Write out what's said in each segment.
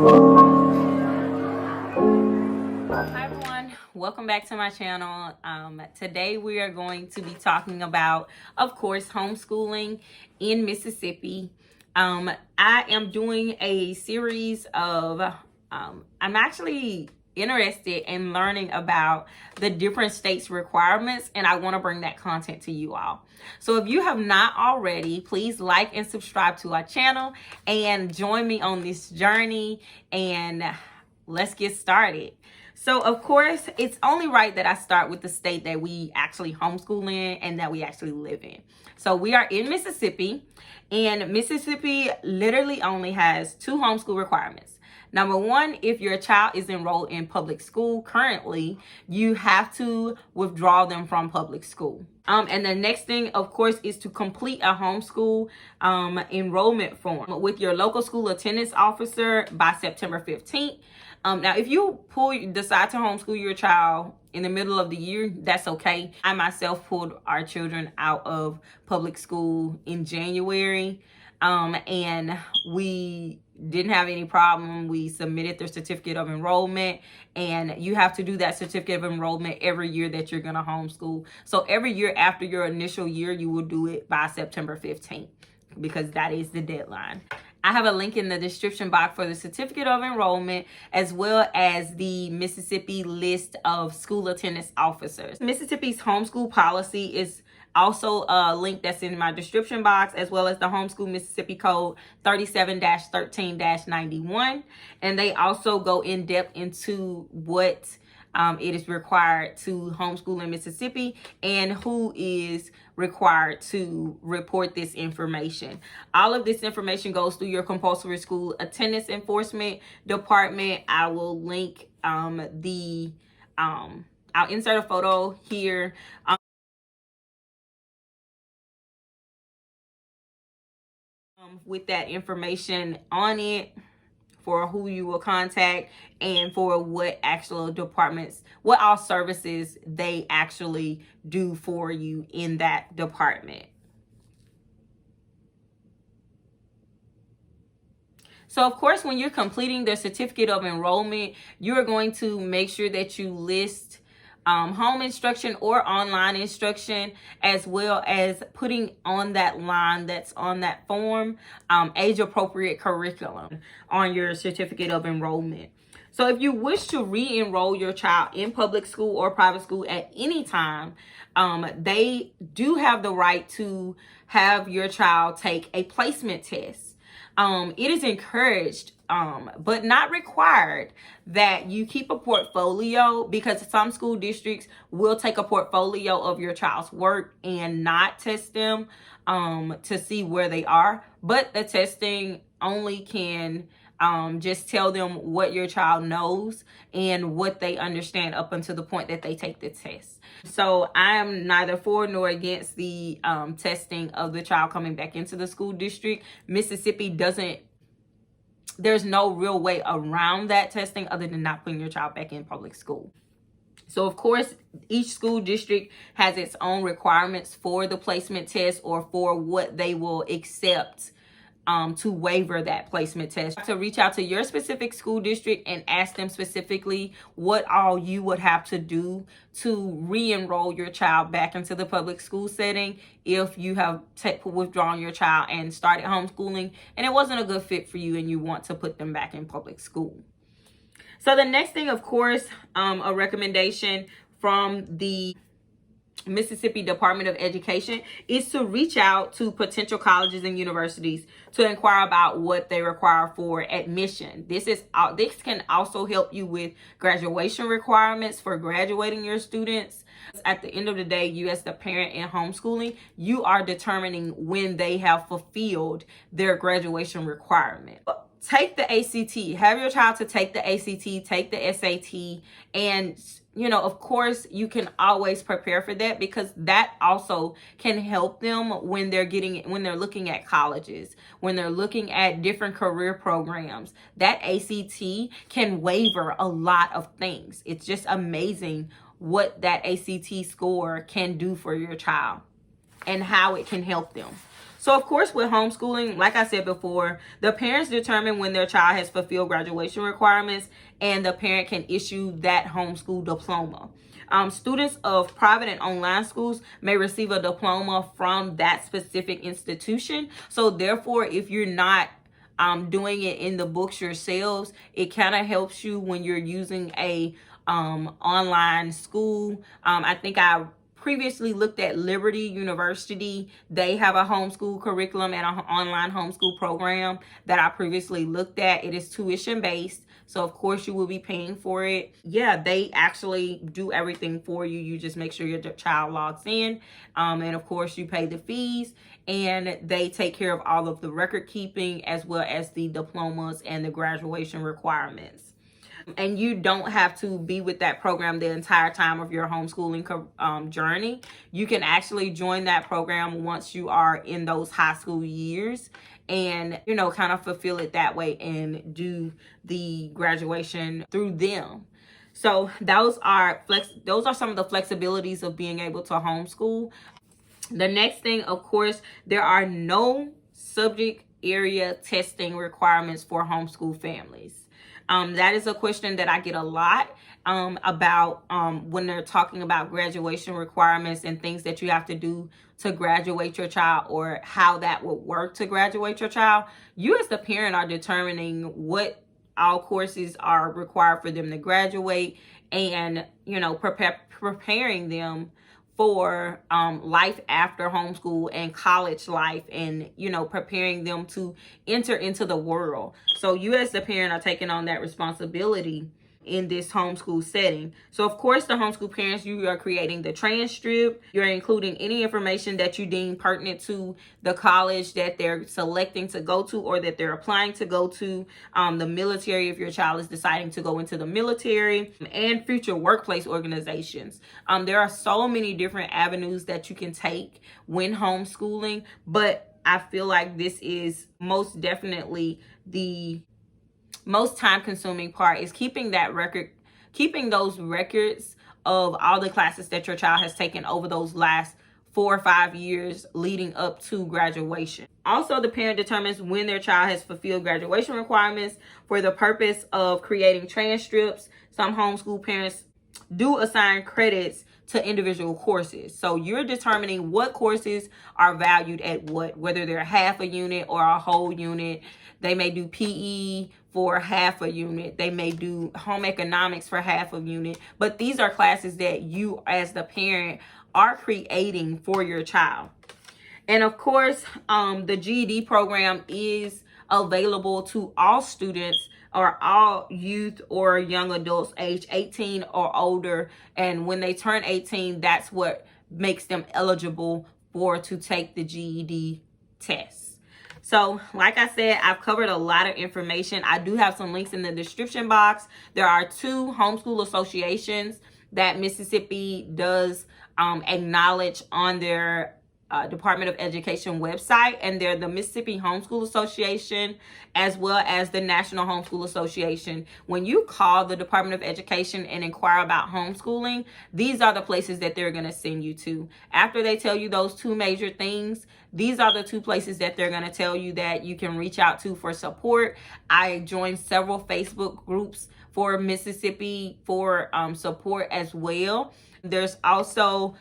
Hi everyone, welcome back to my channel. Today we are going to be talking about, of course, homeschooling in Mississippi. I am doing a series of, I'm actually interested in learning about the different states' requirements, and I want to bring that content to you all. So if you have not already, please like and subscribe to our channel and join me on this journey, and let's get started. So, of course, it's only right that I start with the state that we actually homeschool in and that we actually live in. So, we are in Mississippi, and Mississippi literally only has two homeschool requirements. Number one, if your child is enrolled in public school currently, you have to withdraw them from public school. And the next thing, of course, is to complete a homeschool enrollment form with your local school attendance officer by September 15th. Now, if you decide to homeschool your child in the middle of the year, that's okay. I myself pulled our children out of public school in January, and we didn't have any problem. We submitted their certificate of enrollment, and you have to do that certificate of enrollment every year that you're going to homeschool. So every year after your initial year, you will do it by September 15th because that is the deadline. I have a link in the description box for the certificate of enrollment as well as the Mississippi list of school attendance officers. Mississippi's homeschool policy is also a link that's in my description box, as well as the Homeschool Mississippi Code 37-13-91. And they also go in depth into what it is required to homeschool in Mississippi and who is required to report this information. All of this information goes through your compulsory school attendance enforcement department. I will link I'll insert a photo here. With that information on it for who you will contact and for what actual departments, what all services they actually do for you in that department. So, of course, when you're completing the certificate of enrollment, you're going to make sure that you list home instruction or online instruction, as well as putting on that line that's on that form, age-appropriate curriculum on your certificate of enrollment. So if you wish to re-enroll your child in public school or private school at any time, they do have the right to have your child take a placement test. It is encouraged, but not required, that you keep a portfolio, because some school districts will take a portfolio of your child's work and not test them to see where they are. But the testing only can just tell them what your child knows and what they understand up until the point that they take the test. So I am neither for nor against the testing of the child coming back into the school district. Mississippi doesn't, there's no real way around that testing other than not putting your child back in public school. So, of course, each school district has its own requirements for the placement test or for what they will accept to waiver that placement test. To reach out to your specific school district and ask them specifically what all you would have to do to re-enroll your child back into the public school setting if you have withdrawn your child and started homeschooling and it wasn't a good fit for you and you want to put them back in public school. So the next thing, of course, a recommendation from the Mississippi Department of Education is to reach out to potential colleges and universities to inquire about what they require for admission. This can also help you with graduation requirements for graduating your students. At the end of the day, you as the parent in homeschooling, you are determining when they have fulfilled their graduation requirement. Take the ACT, have your child to take the ACT, take the SAT, and of course, you can always prepare for that, because that also can help them when they're looking at colleges, when they're looking at different career programs. That ACT can waiver a lot of things. It's just amazing what that ACT score can do for your child and how it can help them. So of course, with homeschooling, like I said before, the parents determine when their child has fulfilled graduation requirements, and the parent can issue that homeschool diploma. Students of private and online schools may receive a diploma from that specific institution. So therefore, if you're not doing it in the books yourselves, it kind of helps you when you're using a online school. I think I previously looked at Liberty University. They have a homeschool curriculum and an online homeschool program that I previously looked at. It is tuition based, so of course you will be paying for it. Yeah, they actually do everything for you. You just make sure your child logs in, and of course you pay the fees, and they take care of all of the record keeping as well as the diplomas and the graduation requirements. And you don't have to be with that program the entire time of your homeschooling journey. You can actually join that program once you are in those high school years, and kind of fulfill it that way and do the graduation through them. So those are some of the flexibilities of being able to homeschool. The next thing, of course, there are no subject area testing requirements for homeschool families. That is a question that I get a lot about when they're talking about graduation requirements and things that you have to do to graduate your child, or how that would work to graduate your child. You as the parent are determining what all courses are required for them to graduate, and preparing them for life after homeschool and college life, and preparing them to enter into the world. So you as the parent are taking on that responsibility in this homeschool setting. So of course, the homeschool parents, you are creating the transcript. You're including any information that you deem pertinent to the college that they're selecting to go to, or that they're applying to go to, the military if your child is deciding to go into the military, and future workplace organizations. There are so many different avenues that you can take when homeschooling, but I feel like this is most definitely the most time-consuming part, is keeping those records of all the classes that your child has taken over those last 4 or 5 years leading up to graduation. Also, the parent determines when their child has fulfilled graduation requirements for the purpose of creating transcripts. Some homeschool parents do assign credits to individual courses. So you're determining what courses are valued at what, whether they're half a unit or a whole unit. They may do PE for half a unit. They may do home economics for half a unit. But these are classes that you as the parent are creating for your child. And of course, the GED program is available to all students, or all youth or young adults age 18 or older. And when they turn 18, that's what makes them eligible to take the GED test. So like I said, I've covered a lot of information. I do have some links in the description box. There are 2 homeschool associations that Mississippi does acknowledge on their Department of Education website, and they're the Mississippi Homeschool Association as well as the National Homeschool Association. When you call the Department of Education and inquire about homeschooling, these are the places that they're going to send you to. After they tell you those 2 major things, these are the 2 places that they're going to tell you that you can reach out to for support. I joined several Facebook groups for Mississippi for support as well. There's also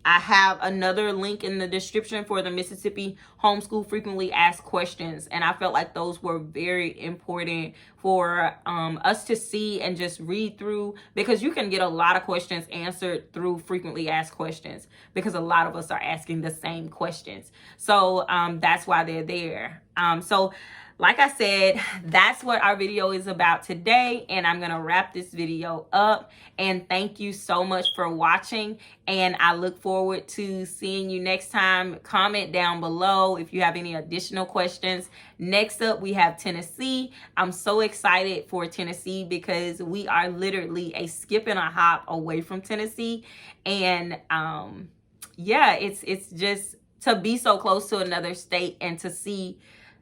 I have another link in the description for the Mississippi Homeschool Frequently Asked Questions. And I felt like those were very important for us to see and just read through, because you can get a lot of questions answered through frequently asked questions, because a lot of us are asking the same questions. So that's why they're there. So like I said, that's what our video is about today, and I'm gonna wrap this video up. And thank you so much for watching, and I look forward to seeing you next time. Comment down below if you have any additional questions. Next up, we have Tennessee. I'm so excited for Tennessee because we are literally a skip and a hop away from Tennessee. And yeah, it's just to be so close to another state and to see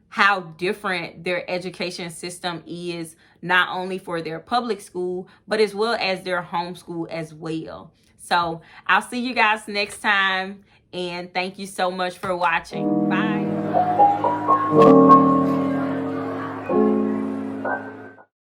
how different their education system is, not only for their public school, but as well as their homeschool as well. So I'll see you guys next time. And thank you so much for watching. Bye.